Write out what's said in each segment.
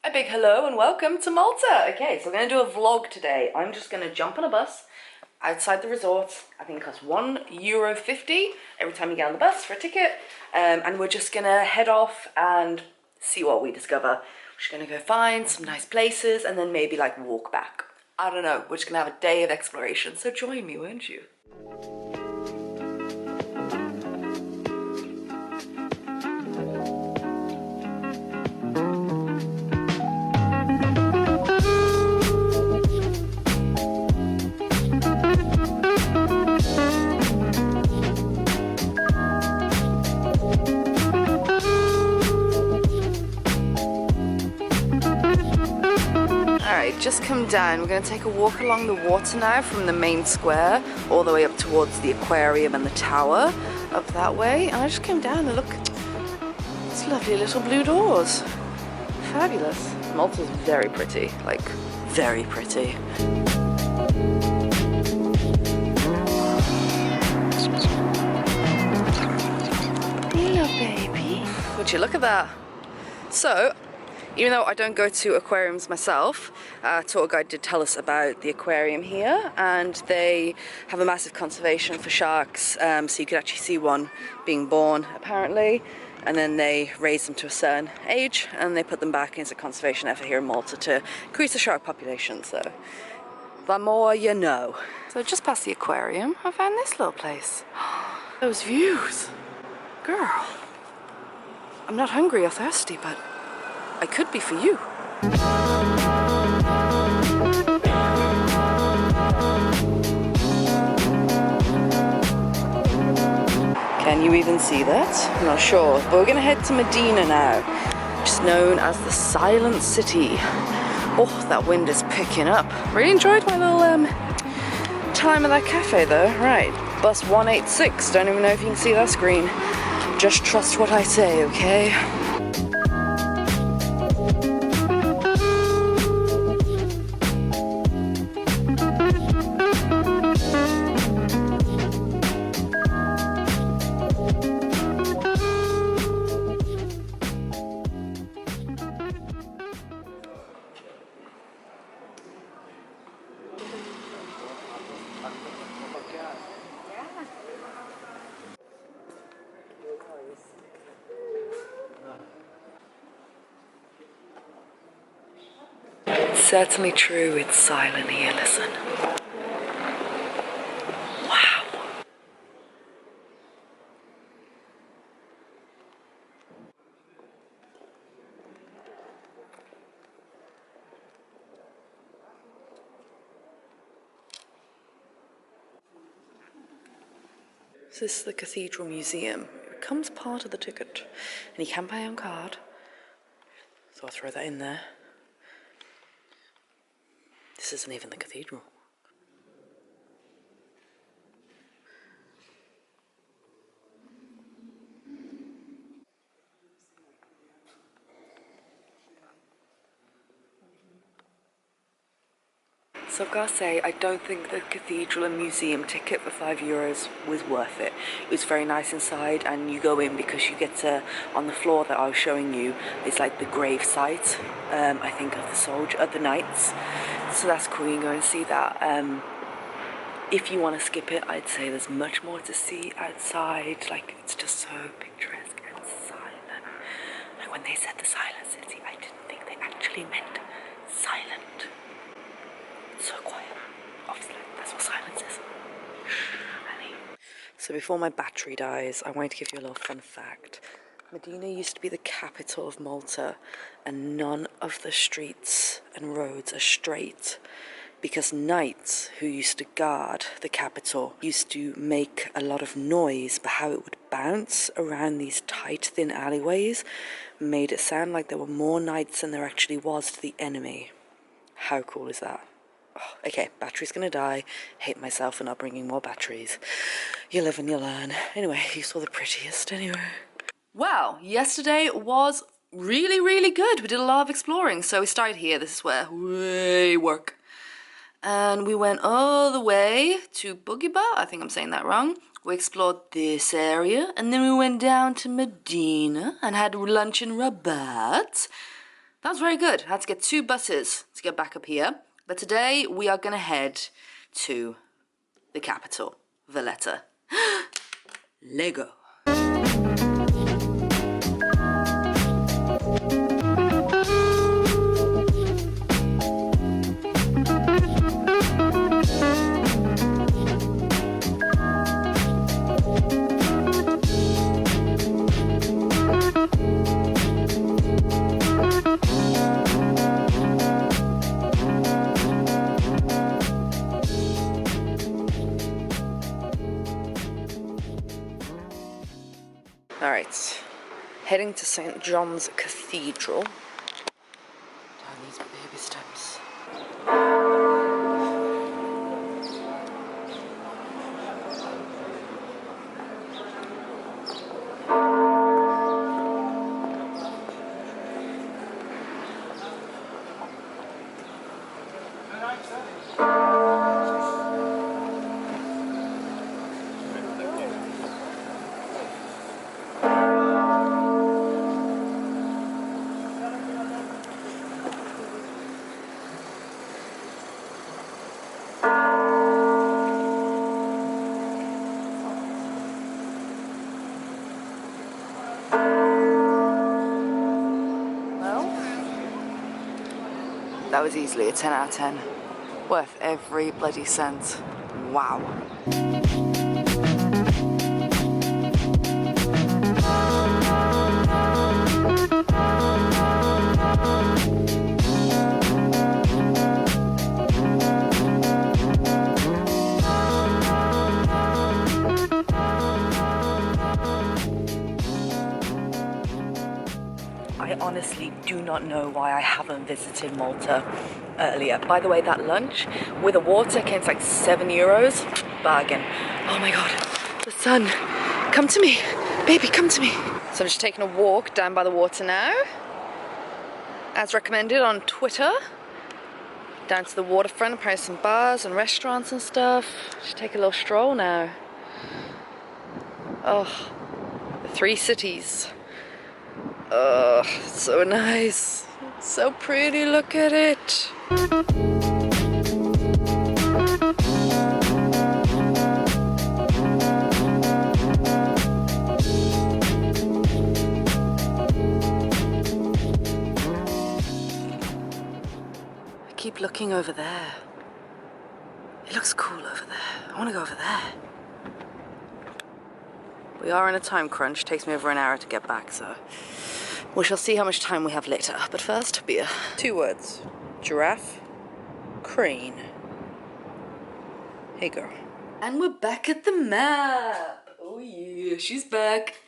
A big hello and welcome to Malta. Okay, so we're going to do a vlog today. I'm just going to jump on a bus outside the resort. I think it costs €1.50 every time you get on the bus for a ticket. And we're just going to head off and see what we discover. We're just going to go find some nice places and then maybe like walk back. I don't know, we're just going to have a day of exploration. So join me, won't you? Just come down. We're going to take a walk along the water now from the main square all the way up towards the aquarium and the tower up that way. And I just came down and look, it's lovely little blue doors. Fabulous. Malta's very pretty, like very pretty. Hello, baby. Would you look at that? So, even though I don't go to aquariums myself, tour guide did tell us about the aquarium here, and they have a massive conservation for sharks, so you could actually see one being born apparently, and then they raise them to a certain age and they put them back into conservation effort here in Malta to increase the shark population, so the more you know. So just past the aquarium, I found this little place. Those views. Girl, I'm not hungry or thirsty, but I could be for you. Can you even see that? I'm not sure, but we're gonna head to Medina now, which is known as the Silent City. Oh, that wind is picking up. Really enjoyed my little time at that cafe though. Right, bus 186, don't even know if you can see that screen. Just trust what I say, okay? Certainly true, it's silent here, listen. Wow. So this is the Cathedral Museum. It becomes part of the ticket, and you can pay on card. So I'll throw that in there. This isn't even the cathedral. So I've got to say, I don't think the cathedral and museum ticket for €5 was worth it. It was very nice inside, and you go in because you get to, on the floor that I was showing you, it's like the grave site, I think of the knights. So that's cool, you can go and see that. If you want to skip it, I'd say there's much more to see outside. Like, it's just so picturesque and silent. Like when they said the Silent City, I didn't think they actually meant silent. So quiet. Obviously, that's what silence is. Really. So before my battery dies, I wanted to give you a little fun fact. Medina used to be the capital of Malta, and none of the streets and roads are straight because knights who used to guard the capital used to make a lot of noise, but how it would bounce around these tight, thin alleyways made it sound like there were more knights than there actually was to the enemy. How cool is that? Oh, okay, battery's gonna die. Hate myself for not bringing more batteries. You live and you learn. Anyway, you saw the prettiest anyway. Well, yesterday was really, really good. We did a lot of exploring. So we started here. This is where we work. And we went all the way to Boogiba. I think I'm saying that wrong. We explored this area. And then we went down to Medina and had lunch in Rabat. That was very good. I had to get 2 buses to get back up here. But today we are gonna head to the capital, Valletta. Lego. Alright, heading to St. John's Cathedral. Down these baby steps. That was easily a 10 out of 10. Worth every bloody cent. Wow. I honestly do not know why I haven't visited Malta earlier. By the way, that lunch with a water came to like €7. Bargain. Oh my god, the sun. Come to me, baby, come to me. So I'm just taking a walk down by the water now, as recommended on Twitter. Down to the waterfront, apparently some bars and restaurants and stuff. Just take a little stroll now. Oh, the 3 cities. Oh, so nice. So pretty, look at it. I keep looking over there. It looks cool over there. I want to go over there. We are in a time crunch. It takes me over an hour to get back, so we shall see how much time we have later. But first, beer. 2 words. Giraffe, crane. Hey, girl. And we're back at the map. Oh yeah, she's back.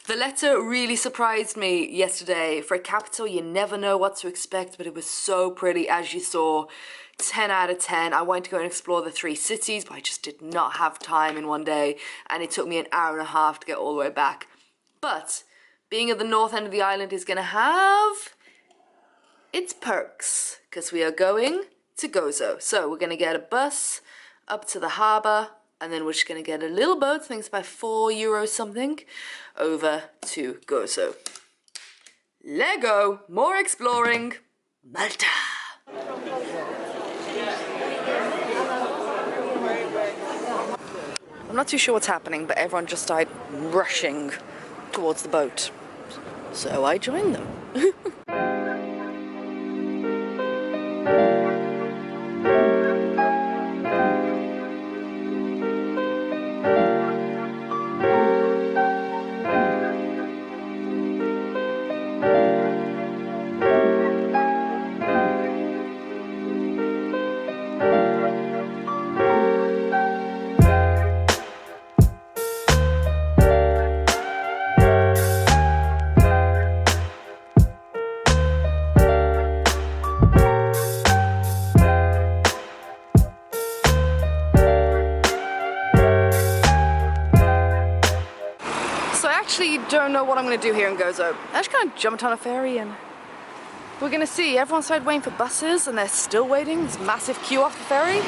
Valletta really surprised me yesterday. For a capital, you never know what to expect, but it was so pretty, as you saw. 10 out of 10. I wanted to go and explore the 3 cities, but I just did not have time in one day, and it took me an hour and a half to get all the way back. But being at the north end of the island is going to have its perks, because we are going to Gozo. So we're going to get a bus up to the harbour, and then we're just going to get a little boat, I think it's about €4 something, over to Gozo. Lego, more exploring, Malta. I'm not too sure what's happening, but everyone just started rushing towards the boat. So I joined them. Don't know what I'm going to do here in Gozo. I just kind of jumped on a ferry and we're going to see. Everyone started waiting for buses and they're still waiting. This massive queue off the ferry.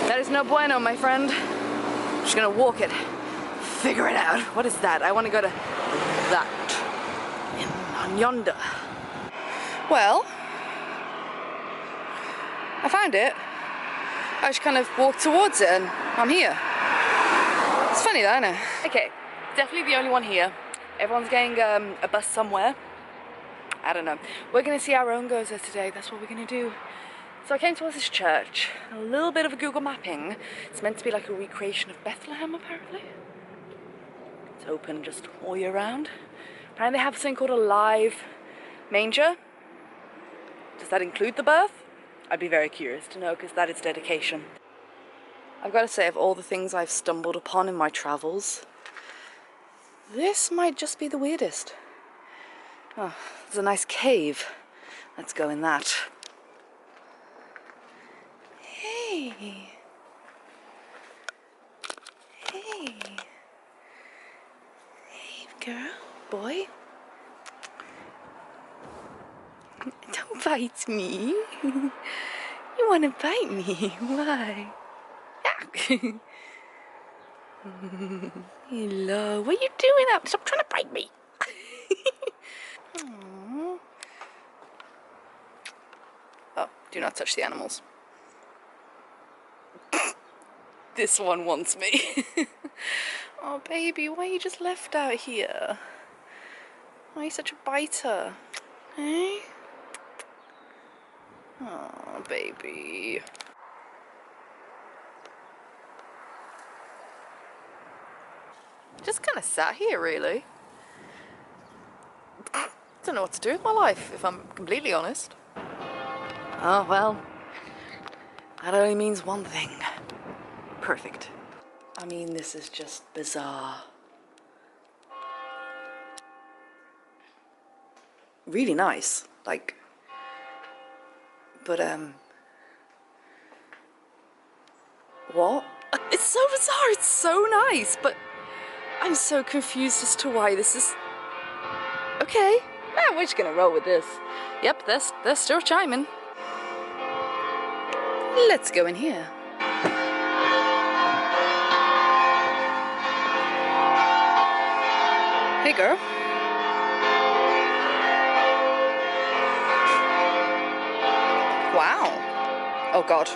That is no bueno, my friend. I'm just going to walk it. Figure it out. What is that? I want to go to that. In yonder. Well, I found it. I just kind of walked towards it and I'm here. It's funny though, isn't it? Okay, definitely the only one here. Everyone's getting a bus somewhere. I don't know. We're gonna see our own gozer today. That's what we're gonna do. So I came towards this church. A little bit of a Google mapping. It's meant to be like a recreation of Bethlehem, apparently. It's open just all year round. Apparently they have something called a live manger. Does that include the birth? I'd be very curious to know, because that is dedication. I've got to say, of all the things I've stumbled upon in my travels, this might just be the weirdest. Oh, there's a nice cave. Let's go in that. Hey. Hey. Hey, girl, boy. Don't bite me. You want to bite me? Why? Hello, what are you doing up? Stop trying to bite me. Oh, do not touch the animals. This one wants me. Oh, baby, why are you just left out here? Why are you such a biter? Eh? Oh, baby. Just kind of sat here, really. Don't know what to do with my life, if I'm completely honest. Oh, well, that only means one thing. Perfect. I mean, this is just bizarre. Really nice, like, but, what? It's so bizarre, it's so nice, but I'm so confused as to why this is... Okay, we're just gonna roll with this. Yep, they're still chiming. Let's go in here. Hey, girl. Wow. Oh, God.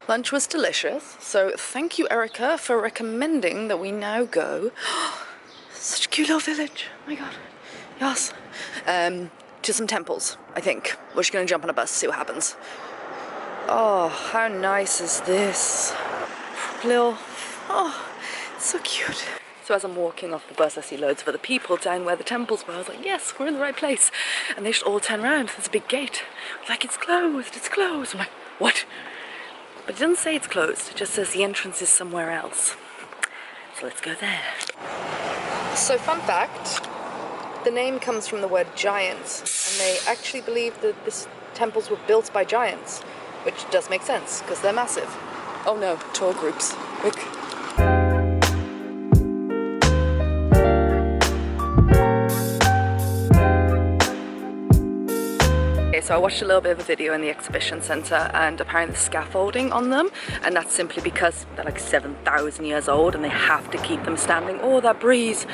Lunch was delicious, so thank you, Erica, for recommending that we now go. Such a cute little village. Oh my God. Yes. To some temples, I think. We're just gonna jump on a bus, see what happens. Oh, how nice is this? Little, oh, it's so cute. So as I'm walking off the bus, I see loads of other people down where the temples were. I was like, yes, we're in the right place. And they just all turn around. There's a big gate. Like, it's closed, it's closed. I'm like, what? But it doesn't say it's closed. It just says the entrance is somewhere else. So let's go there. So fun fact, the name comes from the word giants. And they actually believe that these temples were built by giants. Which does make sense, because they're massive. Oh no, tour groups. Quick. So I watched a little bit of a video in the exhibition centre, and apparently there's scaffolding on them, and that's simply because they're like 7,000 years old and they have to keep them standing. Oh, that breeze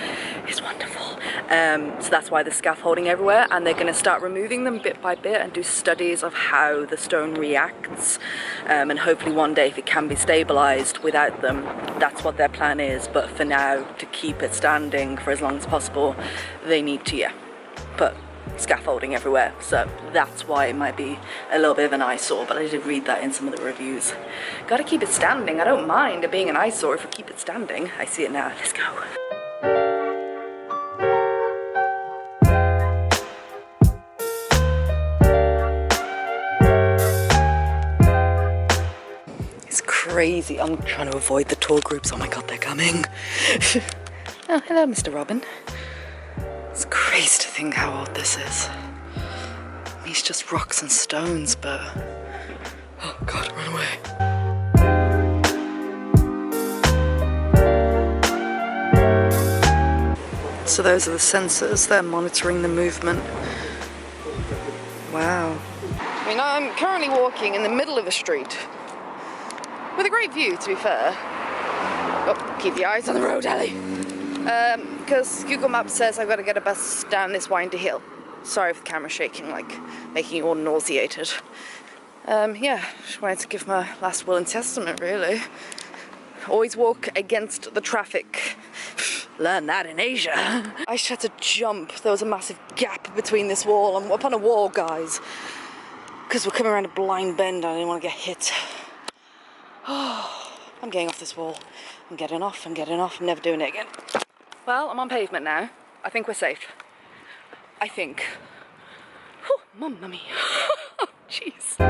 is wonderful. So that's why there's scaffolding everywhere, and they're going to start removing them bit by bit and do studies of how the stone reacts, and hopefully one day if it can be stabilised without them, that's what their plan is. But for now, to keep it standing for as long as possible, they need to, put scaffolding everywhere, so that's why it might be a little bit of an eyesore, but I did read that in some of the reviews. Gotta keep it standing. I don't mind it being an eyesore if we keep it standing. I see it now. Let's go. It's crazy. I'm trying to avoid the tour groups. Oh my God, they're coming. Oh, hello, Mr. Robin. It's crazy to think how old this is. It's just rocks and stones, but... Oh God, run away. So those are the sensors, they're monitoring the movement. Wow. I mean, and I'm currently walking in the middle of a street with a great view, to be fair. Oh, keep your eyes on the road, Ellie. Because Google Maps says I've got to get a bus down this windy hill. Sorry if the camera's shaking, like, making you all nauseated. Yeah, just wanted to give my last will and testament, really. Always walk against the traffic. Learn that in Asia. I just had to jump. There was a massive gap between this wall. I'm up on a wall, guys. Because we're coming around a blind bend and I didn't want to get hit. Oh, I'm getting off this wall. I'm getting off, I'm never doing it again. Well, I'm on pavement now. I think we're safe. I think. Whew, mamma mia. Jeez.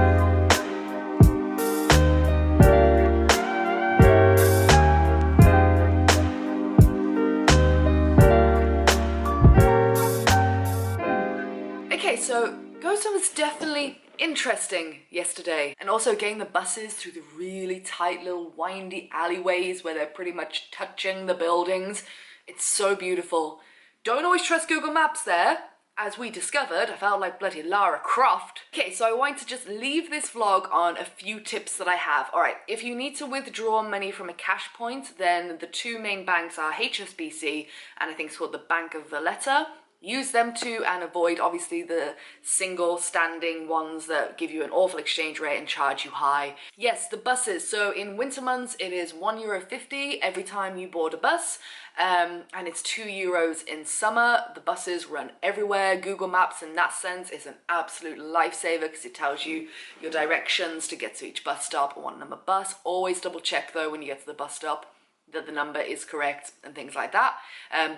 Okay, so Ghostum was definitely interesting yesterday, and also getting the buses through the really tight little windy alleyways where they're pretty much touching the buildings. It's so beautiful. Don't always trust Google Maps there. As we discovered, I felt like bloody Lara Croft. Okay, so I want to just leave this vlog on a few tips that I have. All right, if you need to withdraw money from a cash point, then the two main banks are HSBC and I think it's called the Bank of Valletta. Use them too and avoid obviously the single standing ones that give you an awful exchange rate and charge you high. Yes, the buses. So in winter months it is €1.50 every time you board a bus, and it's €2 in summer. The buses run everywhere. Google Maps in that sense is an absolute lifesaver because it tells you your directions to get to each bus stop or one number bus. Always double check though when you get to the bus stop that the number is correct and things like that.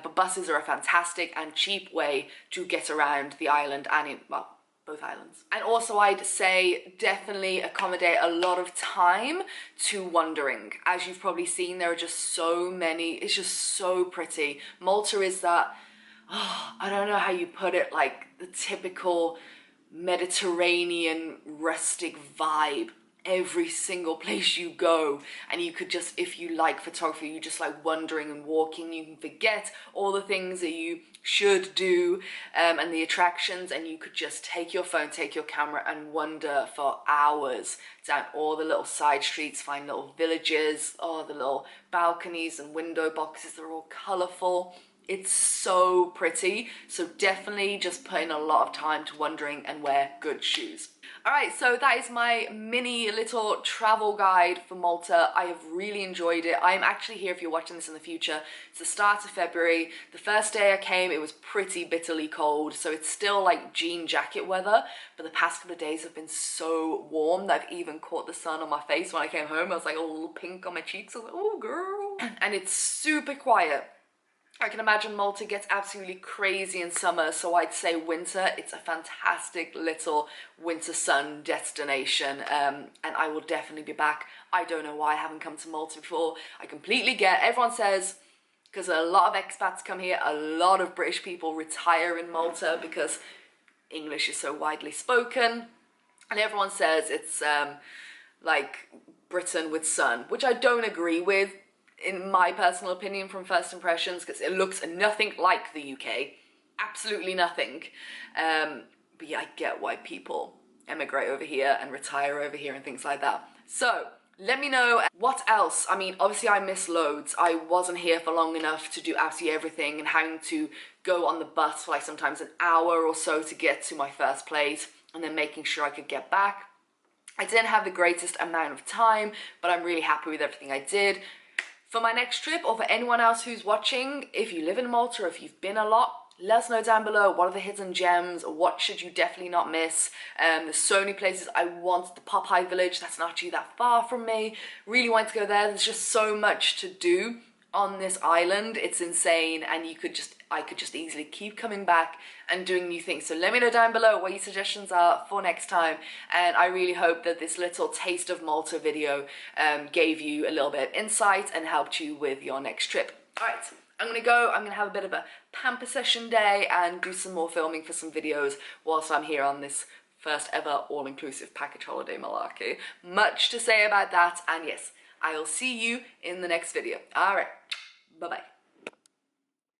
But buses are a fantastic and cheap way to get around the island and in, well, both islands. And also I'd say definitely accommodate a lot of time to wandering. As you've probably seen, there are just so many, it's just so pretty. Malta is that, oh, I don't know how you put it, like the typical Mediterranean rustic vibe. Every single place you go, and you could just, if you like photography, you just like wandering and walking, you can forget all the things that you should do and the attractions, and you could just take your phone, take your camera and wander for hours down all the little side streets, find little villages, oh, the little balconies and window boxes, they're all colourful. It's so pretty, so definitely just put in a lot of time to wandering and wear good shoes. Alright, so that is my mini little travel guide for Malta. I have really enjoyed it. I'm actually here if you're watching this in the future. It's the start of February. The first day I came, it was pretty bitterly cold, so it's still like jean jacket weather, but the past couple of days have been so warm that I've even caught the sun on my face when I came home. I was like a little pink on my cheeks. I was like, oh girl. And it's super quiet. I can imagine Malta gets absolutely crazy in summer, so I'd say winter, it's a fantastic little winter sun destination, and I will definitely be back. I don't know why I haven't come to Malta before. I completely get, everyone says, because a lot of expats come here, a lot of British people retire in Malta because English is so widely spoken, and everyone says it's like Britain with sun, which I don't agree with. In my personal opinion from first impressions, because it looks nothing like the UK, absolutely nothing. But yeah, I get why people emigrate over here and retire over here and things like that. So let me know what else. I mean, obviously I miss loads. I wasn't here for long enough to do absolutely everything, and having to go on the bus for like sometimes an hour or so to get to my first place, and then making sure I could get back. I didn't have the greatest amount of time, but I'm really happy with everything I did. For my next trip, or for anyone else who's watching, if you live in Malta or if you've been a lot, let us know down below what are the hidden gems, or what should you definitely not miss. There's so many places I want. The Popeye village, that's not actually that far from me. Really want to go there. There's just so much to do on this island. It's insane, and I could just easily keep coming back and doing new things. So let me know down below what your suggestions are for next time, and I really hope that this little taste of Malta video gave you a little bit of insight and helped you with your next trip. Alright, I'm gonna go. I'm gonna have a bit of a pamper session day and do some more filming for some videos whilst I'm here on this first ever all-inclusive package holiday malarkey. Much to say about that, and yes, I'll see you in the next video. Alright, bye-bye.